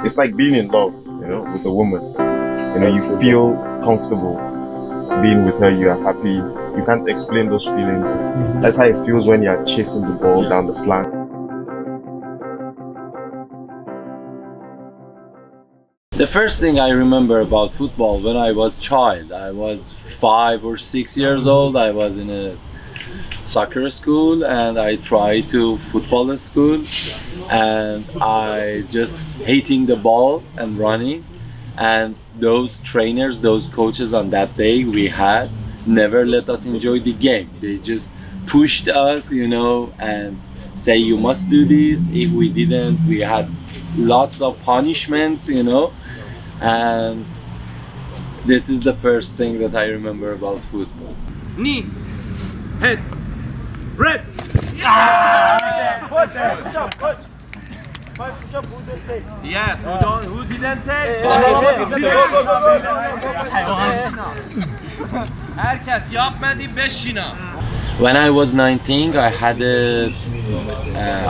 It's like being in love, with a woman. You feel comfortable being with her, you are happy. You can't explain those feelings. That's how it feels when you're chasing the ball down the flank. The first thing I remember about football when I was child, I was 5 or 6 years old. I was in a soccer school and I tried to football school, and I just hating the ball and running, and those trainers, those coaches on that day we had never let us enjoy the game. They just pushed us, and say you must do this. If we didn't, we had lots of punishments, and this is the first thing that I remember about football. Knee, head, red. Yeah, who didn't say? Herkes yapmadı beşina. When I was 19, I had a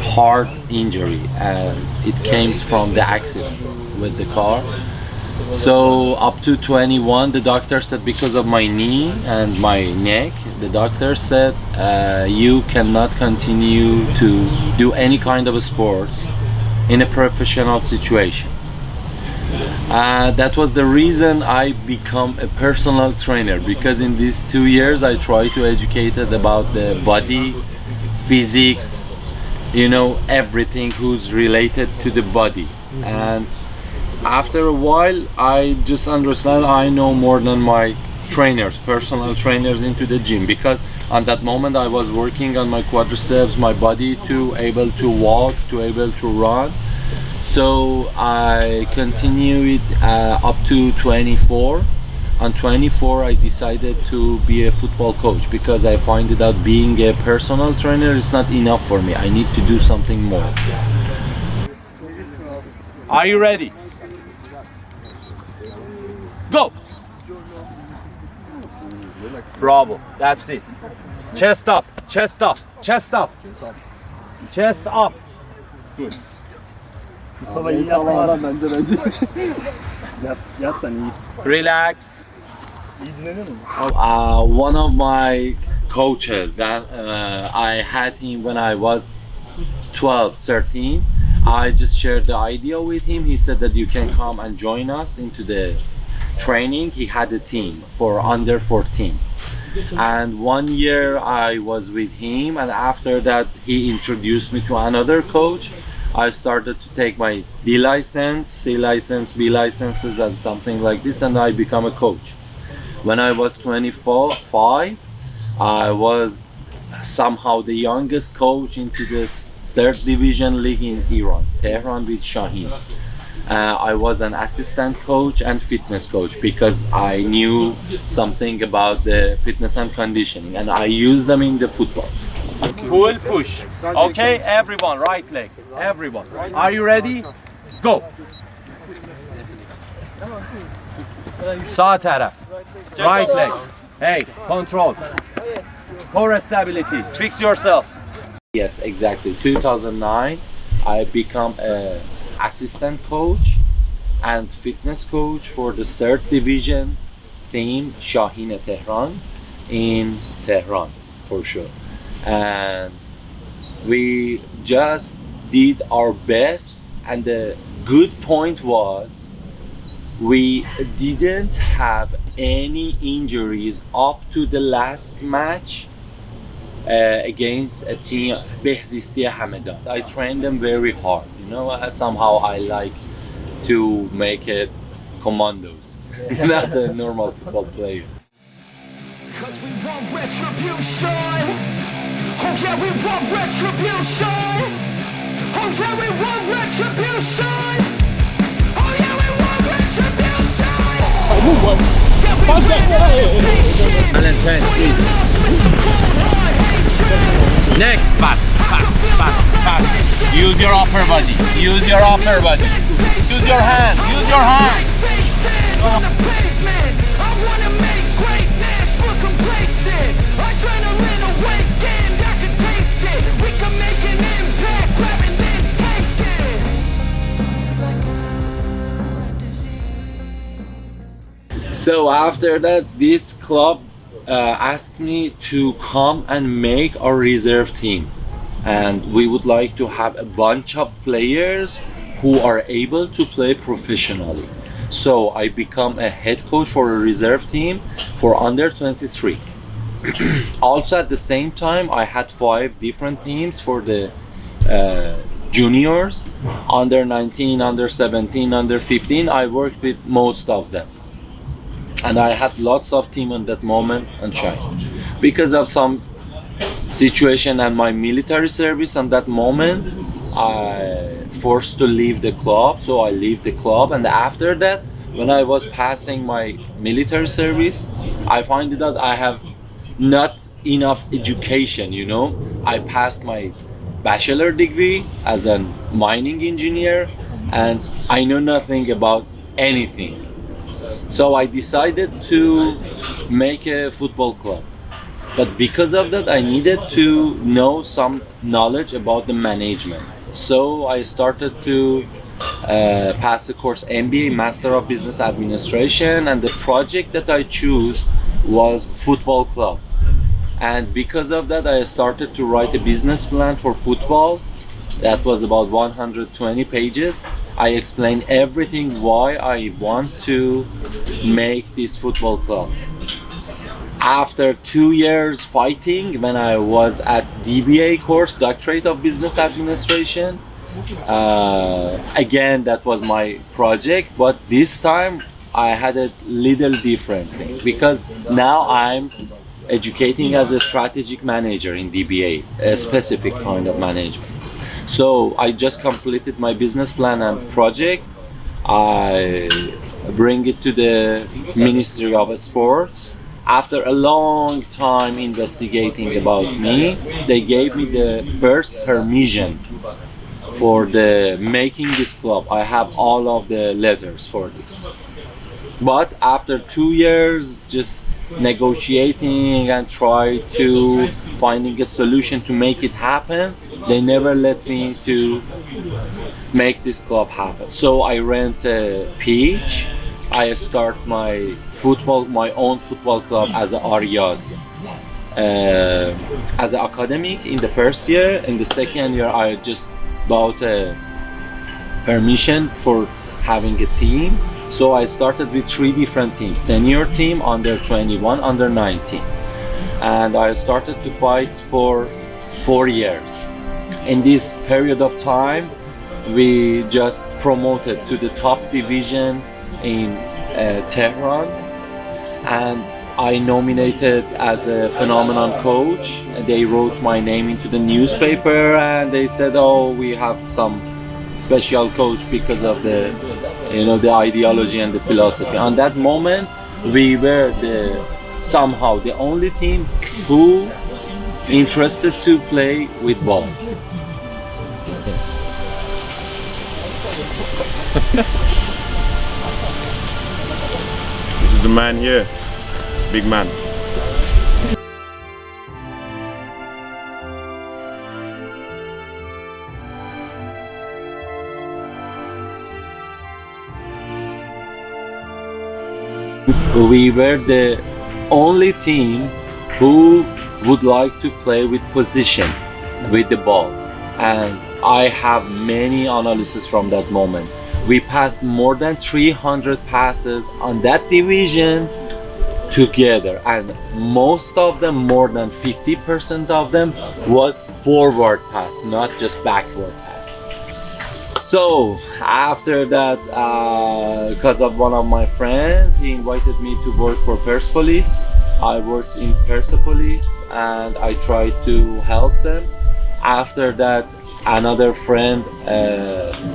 heart injury, and it came from the accident with the car. So up to 21, the doctor said, because of my knee and my neck, the doctor said you cannot continue to do any kind of sports in a professional situation. That was the reason I become a personal trainer, because in these 2 years I try to educate it about the body, physics, everything who's related to the body. And after a while I just understand I know more than my trainers, personal trainers into the gym, because on that moment I was working on my quadriceps, my body to able to walk, to able to run. So I continue it up to 24. On 24 I decided to be a football coach, because I find it out being a personal trainer is not enough for me. I need to do something more. Are you ready? Go! Bravo, that's it. Chest up, chest up, chest up. Chest up. Good. Relax. One of my coaches that I had him when I was 12, 13. I just shared the idea with him. He said that you can come and join us into the training. He had a team for under 14, and 1 year I was with him, and after that he introduced me to another coach. I started to take my B license, C license, B licenses and something like this, and I become a coach. When I was 25, I was somehow the youngest coach into this third division league in Iran, Tehran with Shahin. I was an assistant coach and fitness coach, because I knew something about the fitness and conditioning, and I used them in the football. Pull, push. Okay, everyone, right leg. Everyone. Are you ready? Go. Sağ taraf. Right leg. Hey, control. Core stability. Fix yourself. Yes, exactly. 2009, I become a assistant coach and fitness coach for the third division team, Shahin Tehran, in Tehran, for sure. And we just did our best, and the good point was we didn't have any injuries up to the last match against a team, Behzisti Hamedan. I trained them very hard, somehow I like to make it commandos, not a normal football player. Cause we want retribution. Oh yeah, we want retribution. Oh yeah, we want retribution. Oh yeah, we want retribution. Alan, turn, please. Next, pass, pass, pass, pass. Use your upper body. Use your upper body. Use your hand. Use your hand. Adrenaline awakened, I can taste it. We can So after that, this club asked me to come and make a reserve team, and we would like to have a bunch of players who are able to play professionally. So I become a head coach for a reserve team for under 23. Also at the same time, I had 5 different teams for the juniors, under 19, under 17, under 15. I worked with most of them, and I had lots of team at that moment and shine. Because of some situation and my military service on that moment, I forced to leave the club, so I leave the club. And after that, when I was passing my military service, I find that I have not enough education, you know. I passed my bachelor degree as a mining engineer, and I know nothing about anything. So I decided to make a football club. But because of that, I needed to know some knowledge about the management. So I started to pass the course MBA, Master of Business Administration, and the project that I chose was football club. And because of that, I started to write a business plan for football. That was about 120 pages. I explained everything why I want to make this football club. After 2 years fighting, when I was at DBA course, Doctorate of Business Administration, again that was my project, but this time I had a little different thing, because now I'm educating as a strategic manager in DBA, a specific kind of management. So I just completed my business plan and project. I bring it to the Ministry of Sports. After a long time investigating about me, they gave me the first permission for the making this club. I have all of the letters for this. But after 2 years just negotiating and try to finding a solution to make it happen, they never let me to make this club happen. So I rent a pitch. I start my own football club as a Aryaz, as an academic in the first year. In the second year, I just bought a permission for having a team. So I started with 3 different teams: senior team, under 21, under 19, and I started to fight for 4 years. In this period of time, we just promoted to the top division in Tehran, and I nominated as a phenomenon coach. They wrote my name into the newspaper, and they said, "Oh, we have some special coach because of the, the ideology and the philosophy." On that moment, we were somehow the only team who interested to play with ball. This is the man here, big man. We were the only team who would like to play with position with the ball, and I have many analysis from that moment. We passed more than 300 passes on that division together, and most of them, more than 50% of them, was forward pass, not just backward pass. So after that, because of one of my friends, he invited me to work for Persepolis. I worked in Persepolis and I tried to help them. After that, another friend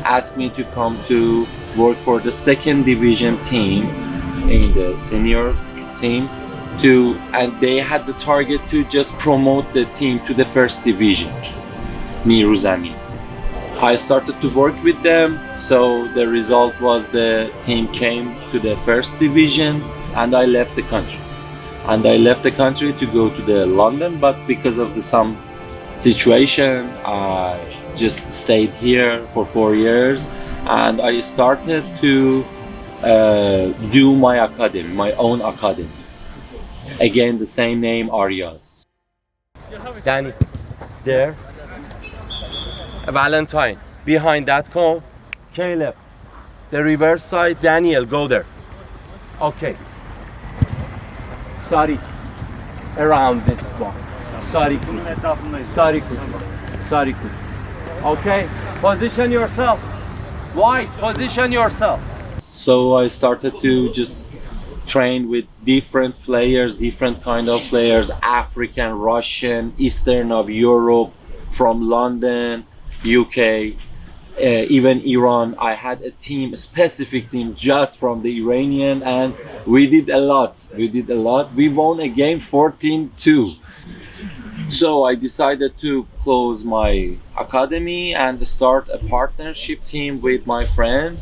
asked me to come to work for the second division team in the senior team and they had the target to just promote the team to the first division, Niruzami. I started to work with them, so the result was the team came to the first division, and I left the country. And I left the country to go to the London, but because of some situation, I just stayed here for 4 years, and I started to do my academy, my own academy. Again, the same name, Aryaz. Danny, there. Valentine, behind that cone. Caleb, the reverse side. Daniel, go there. Okay. Sari, around this box. Sariku. Sariku. Sariku. Okay, position yourself. White, position yourself. So I started to just train with different players, different kind of players, African, Russian, Eastern of Europe, from London, UK, even Iran. I had a team, a specific team just from the Iranian, and we did a lot. We won a game 14-2. So I decided to close my academy and start a partnership team with my friend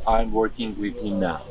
I'm working with him now.